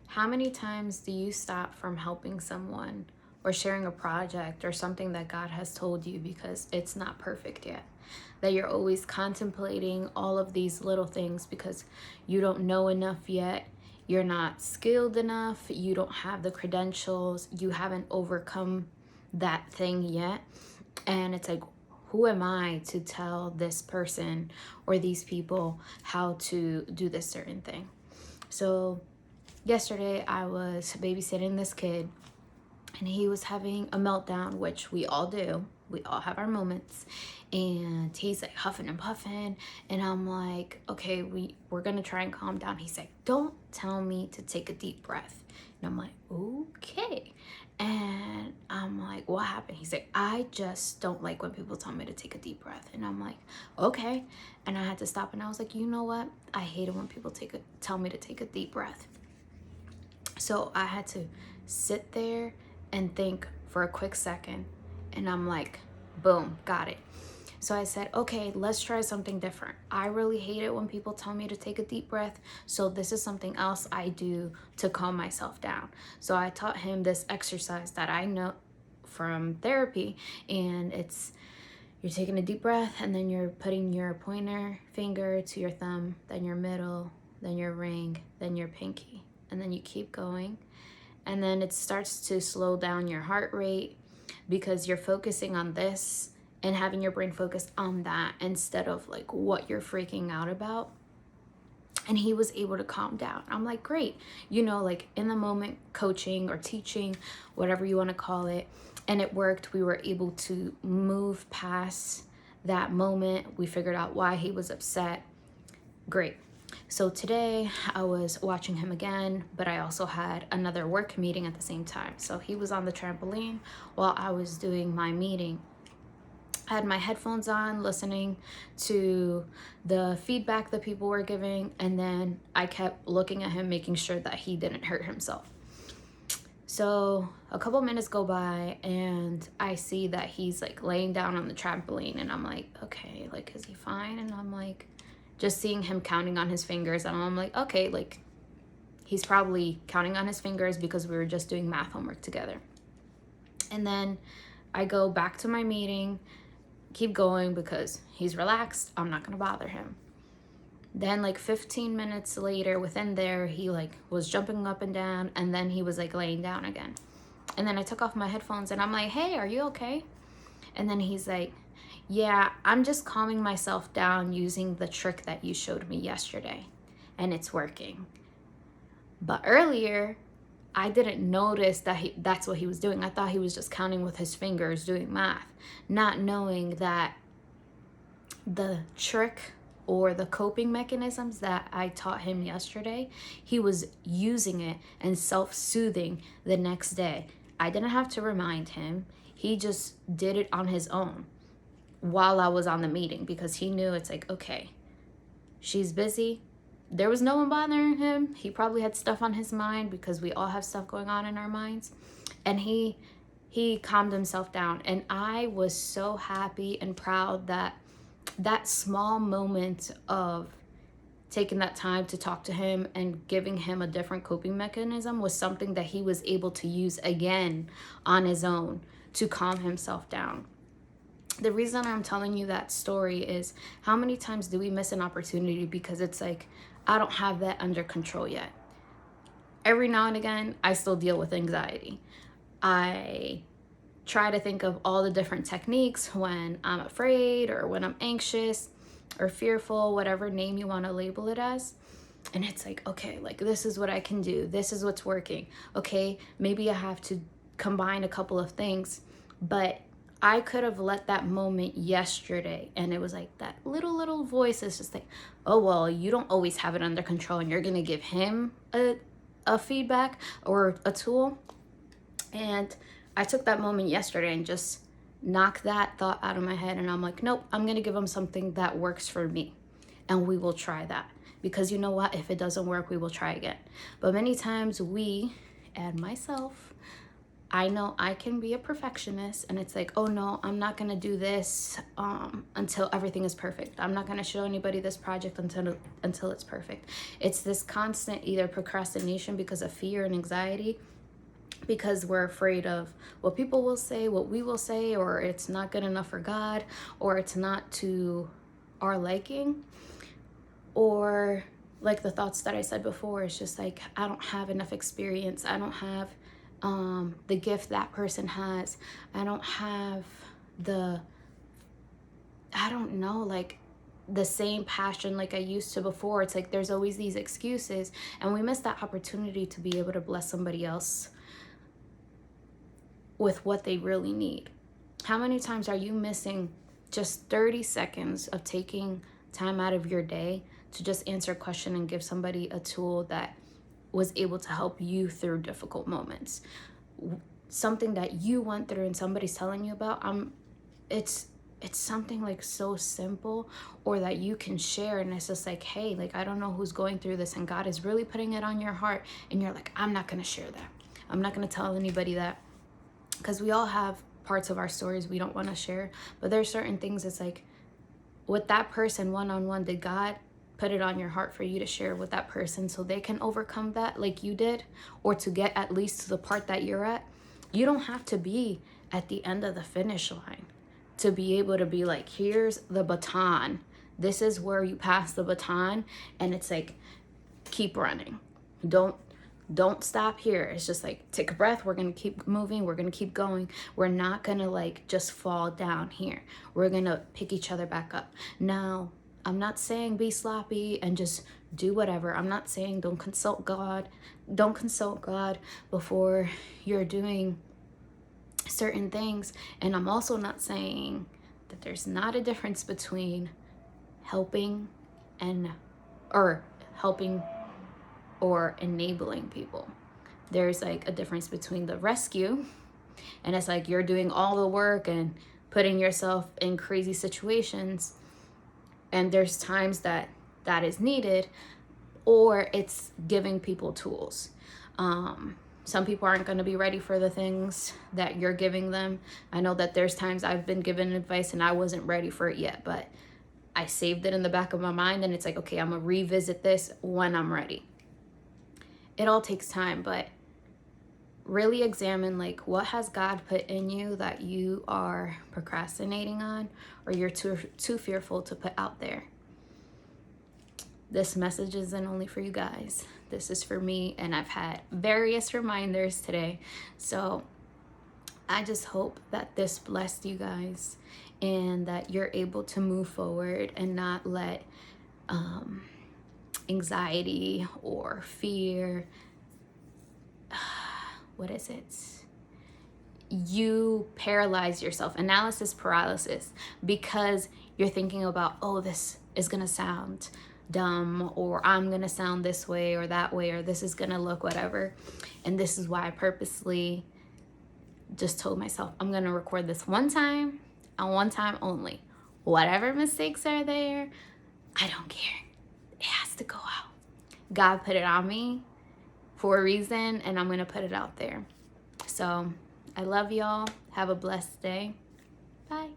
How many times do you stop from helping someone or sharing a project or something that God has told you because it's not perfect yet? That you're always contemplating all of these little things because you don't know enough yet, you're not skilled enough, you don't have the credentials, you haven't overcome that thing yet. And it's like, who am I to tell this person or these people how to do this certain thing? So yesterday I was babysitting this kid and he was having a meltdown, which we all do. We all have our moments. And he's like huffing and puffing. And I'm like, okay, we're gonna try and calm down. He's like, don't tell me to take a deep breath. And I'm like, okay. And I'm like, what happened? He's like, I just don't like when people tell me to take a deep breath. And I'm like, okay. And I had to stop and I was like, you know what? I hate it when people tell me to take a deep breath. So I had to sit there and think for a quick second. And I'm like, boom, got it. So I said, okay, let's try something different. I really hate it when people tell me to take a deep breath. So this is something else I do to calm myself down. So I taught him this exercise that I know from therapy. And it's, you're taking a deep breath and then you're putting your pointer finger to your thumb, then your middle, then your ring, then your pinky. And then you keep going. And then it starts to slow down your heart rate because you're focusing on this and having your brain focused on that instead of like what you're freaking out about. And he was able to calm down. I'm like, great. You know, like in the moment coaching or teaching, whatever you want to call it. And it worked. We were able to move past that moment. We figured out why he was upset. Great. So today I was watching him again, but I also had another work meeting at the same time. So he was on the trampoline while I was doing my meeting. I had my headphones on, listening to the feedback that people were giving, and then I kept looking at him, making sure that he didn't hurt himself. So a couple minutes go by and I see that he's like laying down on the trampoline, and I'm like, okay, like, is he fine? And I'm like, just seeing him counting on his fingers, and I'm like, okay, like he's probably counting on his fingers because we were just doing math homework together. And then I go back to my meeting, keep going because he's relaxed, I'm not gonna bother him. Then like 15 minutes later, within there, he like was jumping up and down, and then he was like laying down again. And then I took off my headphones and I'm like, hey, are you okay? And then he's like, yeah, I'm just calming myself down using the trick that you showed me yesterday, and it's working. But earlier, I didn't notice that that's what he was doing. I thought he was just counting with his fingers, doing math, not knowing that the trick or the coping mechanisms that I taught him yesterday, he was using it and self-soothing the next day. I didn't have to remind him. He just did it on his own while I was on the meeting because he knew it's like, okay, she's busy. There was no one bothering him. He probably had stuff on his mind because we all have stuff going on in our minds. And he calmed himself down. And I was so happy and proud that that small moment of taking that time to talk to him and giving him a different coping mechanism was something that he was able to use again on his own to calm himself down. The reason I'm telling you that story is how many times do we miss an opportunity because it's like, I don't have that under control yet. Every now and again, I still deal with anxiety. I try to think of all the different techniques when I'm afraid or when I'm anxious or fearful, whatever name you want to label it as. And it's like, okay, like this is what I can do. This is what's working. Okay, maybe I have to combine a couple of things, but I could have let that moment yesterday, and it was like that little voice is just like, oh, well, you don't always have it under control, and you're going to give him a feedback or a tool. And I took that moment yesterday and just knocked that thought out of my head, and I'm like, nope, I'm going to give him something that works for me, and we will try that. Because you know what? If it doesn't work, we will try again. But many times we, and myself, I know I can be a perfectionist, and it's like, oh no, I'm not gonna do this until everything is perfect. I'm not gonna show anybody this project until it's perfect. It's this constant either procrastination because of fear and anxiety, because we're afraid of what people will say, what we will say, or it's not good enough for God, or it's not to our liking, or like the thoughts that I said before, it's just like, I don't have enough experience. I don't have the gift that person has. I don't have the, I don't know, like the same passion like I used to before. It's like there's always these excuses, and we miss that opportunity to be able to bless somebody else with what they really need. How many times are you missing just 30 seconds of taking time out of your day to just answer a question and give somebody a tool that was able to help you through difficult moments? Something that you went through and somebody's telling you about, it's something like so simple, or that you can share, and it's just like, hey, like, I don't know who's going through this, and God is really putting it on your heart, and you're like, I'm not going to share that. I'm not going to tell anybody that, because we all have parts of our stories we don't want to share. But there's certain things, it's like, with that person one-on-one, did God put it on your heart for you to share with that person so they can overcome that like you did, or to get at least to the part that you're at? You don't have to be at the end of the finish line to be able to be like, here's the baton. This is where you pass the baton, and it's like, keep running. Don't stop here. It's just like, take a breath. We're going to keep moving. We're going to keep going. We're not going to like just fall down here. We're going to pick each other back up. Now, I'm not saying be sloppy and just do whatever. I'm not saying don't consult God. Don't consult God before you're doing certain things. And I'm also not saying that there's not a difference between helping or enabling people. There's like a difference between the rescue, and it's like you're doing all the work and putting yourself in crazy situations, and there's times that that is needed, or it's giving people tools. Some people aren't going to be ready for the things that you're giving them. I know that there's times I've been given advice and I wasn't ready for it yet, but I saved it in the back of my mind, and it's like, okay, I'm going to revisit this when I'm ready. It all takes time, but really examine, like, what has God put in you that you are procrastinating on, or you're too fearful to put out there. This message isn't only for you guys. This is for me, and I've had various reminders today. So I just hope that this blessed you guys, and that you're able to move forward and not let anxiety or fear, what is it? You paralyze yourself, analysis paralysis, because you're thinking about, oh, this is going to sound dumb, or I'm going to sound this way or that way, or this is going to look whatever. And this is why I purposely just told myself, I'm going to record this one time and one time only. Whatever mistakes are there, I don't care. It has to go out. God put it on me for a reason, and I'm going to put it out there. So I love y'all. Have a blessed day. Bye.